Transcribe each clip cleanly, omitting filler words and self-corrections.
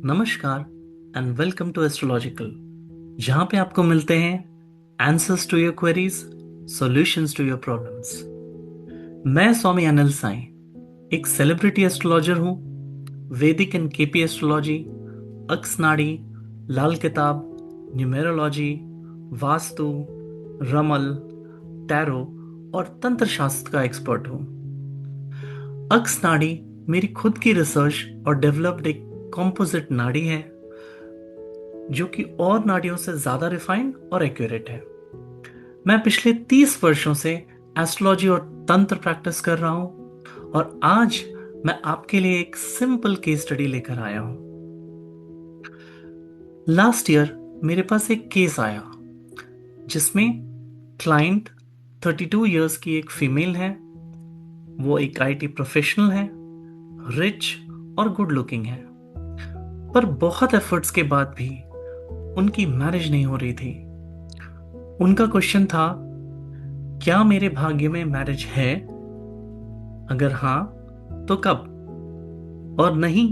नमस्कार and welcome to astrological, जहां पे आपको मिलते हैं answers to your queries, solutions to your problems. मैं स्वामी अनिल साई एक सेलिब्रिटी एस्ट्रोलॉजर हूं। वैदिक एंड केपी एस्ट्रोलॉजी, अक्सनाड़ी, लाल किताब, न्यूमेरोलॉजी, वास्तु, रमल, टैरो और तंत्र शास्त्र का एक्सपर्ट हूं। अक्स नाड़ी मेरी खुद की रिसर्च और डेवलप्ड एक कॉम्पोजिट नाड़ी है जो कि और नाड़ियों से ज्यादा रिफाइंड और एक्यूरेट है। मैं पिछले 30 वर्षों से एस्ट्रोलॉजी और तंत्र प्रैक्टिस कर रहा हूं और आज मैं आपके लिए एक सिंपल केस स्टडी लेकर आया हूं। लास्ट ईयर मेरे पास एक केस आया जिसमें क्लाइंट 32 इयर्स की एक फीमेल है। वो एक आईटी प्रोफेशनल है, रिच और गुड लुकिंग है, पर बहुत एफर्ट्स के बाद भी उनकी मैरिज नहीं हो रही थी। उनका क्वेश्चन था, क्या मेरे भाग्य में मैरिज है? अगर हाँ तो कब, और नहीं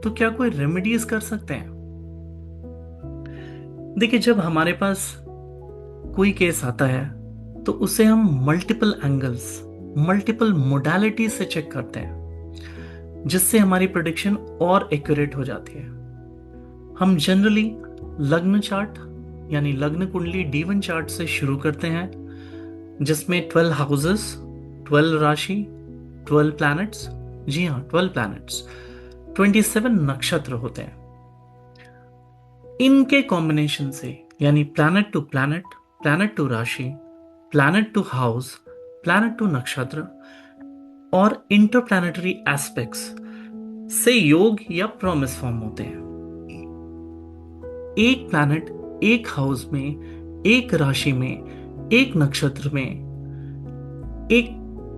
तो क्या कोई रेमेडीज कर सकते हैं? देखिए, जब हमारे पास कोई केस आता है तो उसे हम मल्टीपल एंगल्स, मल्टीपल मोडालिटी से चेक करते हैं, जिससे हमारी प्रेडिक्शन और एक्यूरेट हो जाती है। हम जनरली लग्न चार्ट यानी लग्न कुंडली D1 चार्ट से शुरू करते हैं, जिसमें 12 हाउसेस, 12 राशि, 12 प्लैनेट्स, जी हाँ 12 प्लैनेट्स, 27 नक्षत्र होते हैं। इनके कॉम्बिनेशन से यानी प्लैनेट टू राशि, planet to house, planet to नक्षत्र और इंटरप्लैनेटरी एस्पेक्ट्स से योग या प्रॉमिस फॉर्म होते हैं। एक प्लैनेट एक हाउस में, एक राशि में, एक नक्षत्र में, एक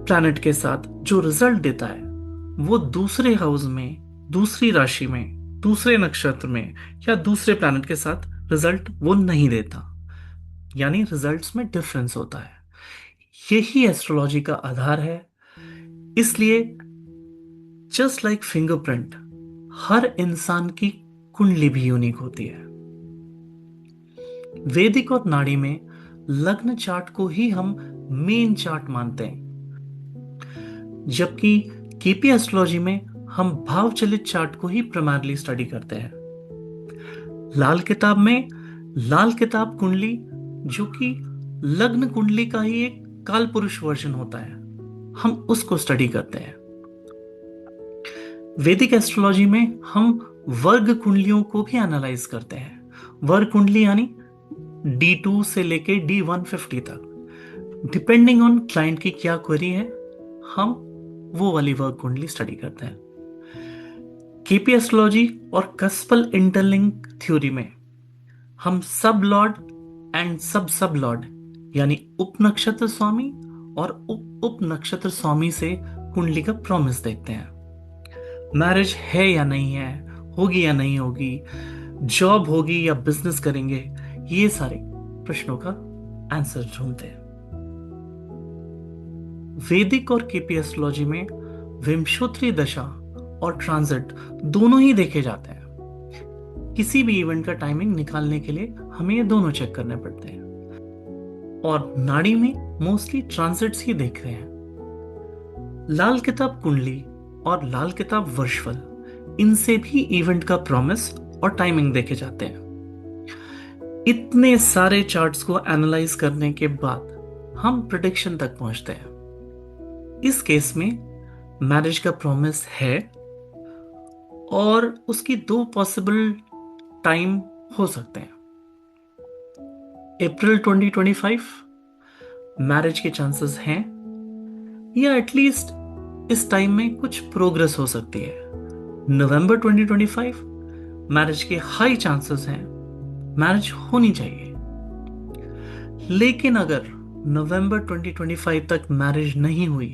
प्लैनेट के साथ जो रिजल्ट देता है वो दूसरे हाउस में, दूसरी राशि में, दूसरे नक्षत्र में या दूसरे प्लैनेट के साथ रिजल्ट वो नहीं देता, यानी रिजल्ट्स में डिफरेंस होता है। यही एस्ट्रोलॉजी का आधार है। इसलिए जस्ट लाइक फिंगरप्रिंट, हर इंसान की कुंडली भी यूनिक होती है। वैदिक और नाड़ी में लग्न चार्ट को ही हम मेन चार्ट मानते हैं, जबकि केपी एस्ट्रोलॉजी में हम भाव चलित चार्ट को ही प्राइमरली स्टडी करते हैं। लाल किताब में लाल किताब कुंडली, जो कि लग्न कुंडली का ही एक काल पुरुष वर्जन होता है, हम उसको स्टडी करते हैं। वैदिक एस्ट्रोलॉजी में हम वर्ग कुंडलियों को भी एनालाइज करते हैं। वर्ग कुंडली यानी D2 से लेके D150 तक, डिपेंडिंग ऑन क्लाइंट की क्या क्वेरी है, हम वो वाली वर्ग कुंडली स्टडी करते हैं। केपी एस्ट्रोलॉजी और कस्पल इंटरलिंक थ्योरी में हम सब लॉर्ड एंड सब लॉर्ड यानी उप नक्षत्र स्वामी और उप नक्षत्र स्वामी से कुंडली का प्रॉमिस देखते हैं। मैरिज है या नहीं है, होगी या नहीं होगी, जॉब होगी या बिजनेस करेंगे, ये सारे प्रश्नों का आंसर ढूंढते हैं। वैदिक और केपी एस्ट्रोलॉजी में विंशोत्तरी दशा और ट्रांजिट दोनों ही देखे जाते हैं। किसी भी इवेंट का टाइमिंग निकालने के लिए हमें ये दोनों चेक करने पड़ते हैं, और नाड़ी में मोस्टली ट्रांजिट्स ही देख रहे हैं। लाल किताब कुंडली और लाल किताब वर्षफल, इनसे भी इवेंट का प्रॉमिस और टाइमिंग देखे जाते हैं। इतने सारे चार्ट्स को एनालाइज करने के बाद हम प्रेडिक्शन तक पहुंचते हैं। इस केस में मैरिज का प्रॉमिस है और उसकी दो पॉसिबल टाइम हो सकते हैं। अप्रैल 2025 मैरिज के चांसेस हैं, या एटलीस्ट इस टाइम में कुछ प्रोग्रेस हो सकती है। नवंबर 2025 मैरिज के हाई चांसेस हैं, मैरिज होनी चाहिए। लेकिन अगर नवंबर 2025 तक मैरिज नहीं हुई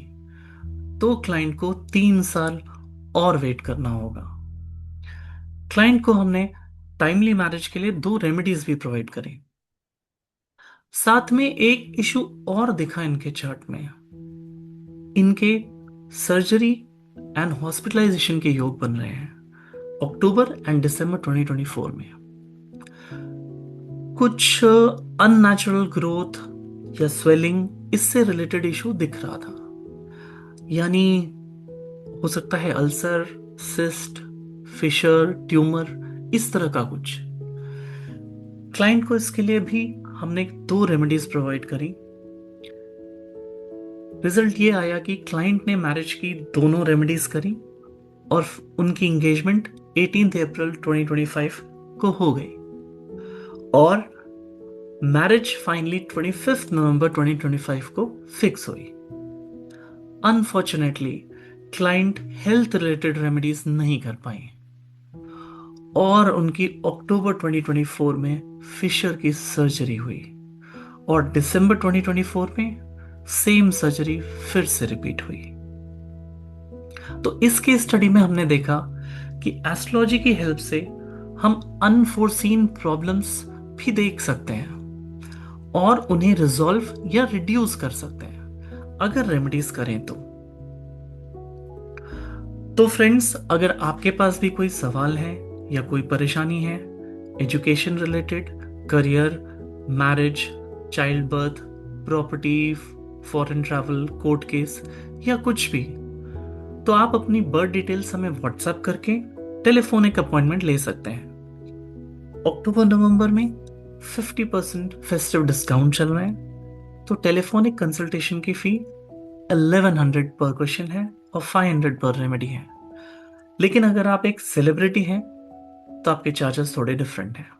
तो क्लाइंट को 3 साल और वेट करना होगा। क्लाइंट को हमने टाइमली मैरिज के लिए 2 रेमेडीज भी प्रोवाइड करी। साथ में एक इशू और दिखा इनके चार्ट में, इनके सर्जरी एंड हॉस्पिटलाइजेशन के योग बन रहे हैं अक्टूबर एंड दिसंबर 2024 में। कुछ अननेचुरल ग्रोथ या स्वेलिंग इससे रिलेटेड इशू दिख रहा था, यानी हो सकता है अल्सर, सिस्ट, फिशर, ट्यूमर, इस तरह का कुछ। क्लाइंट को इसके लिए भी हमने 2 रेमेडीज प्रोवाइड करी। रिजल्ट ये आया कि क्लाइंट ने मैरिज की दोनों रेमेडीज करी और उनकी एंगेजमेंट 18 अप्रैल 2025 को हो गई और मैरिज फाइनली 25 नवंबर 2025 को फिक्स हुई। Unfortunately client health related remedies नहीं कर पाई और उनकी अक्टूबर 2024 में फिशर की सर्जरी हुई और दिसंबर 2024 में सेम सर्जरी फिर से रिपीट हुई। तो इस केस स्टडी में हमने देखा कि एस्ट्रोलॉजी की हेल्प से हम अनफोर्सीन प्रॉब्लम्स भी देख सकते हैं और उन्हें रिजॉल्व या रिड्यूस कर सकते हैं अगर रेमेडीज करें तो फ्रेंड्स, अगर आपके पास भी कोई सवाल है या कोई परेशानी है education related, career, marriage, child birth, property, foreign travel, court case या कुछ भी, तो आप अपनी बर्थ डिटेल्स हमें व्हाट्सएप करके टेलीफोनिक अपॉइंटमेंट ले सकते हैं। अक्टूबर नवंबर में 50% फेस्टिव डिस्काउंट चल रहा है, तो टेलीफोनिक कंसल्टेशन की फी 1100 पर क्वेश्चन है और 500 पर रेमेडी है। लेकिन अगर आप एक सेलिब्रिटी हैं तो आपके चार्जेस थोड़े डिफरेंट हैं।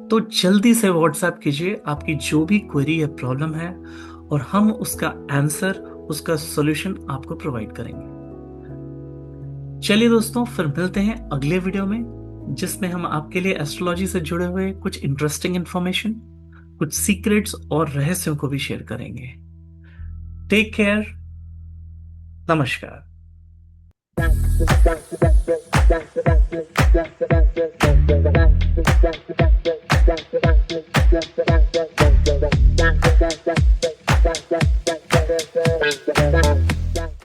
तो जल्दी से व्हाट्सएप कीजिए आपकी जो भी क्वेरी या प्रॉब्लम है और हम उसका आंसर, उसका सॉल्यूशन आपको प्रोवाइड करेंगे। चलिए दोस्तों, फिर मिलते हैं अगले वीडियो में, जिसमें हम आपके लिए एस्ट्रोलॉजी से जुड़े हुए कुछ इंटरेस्टिंग इंफॉर्मेशन, कुछ सीक्रेट्स और रहस्यों को भी शेयर करेंगे। टेक केयर, नमस्कार।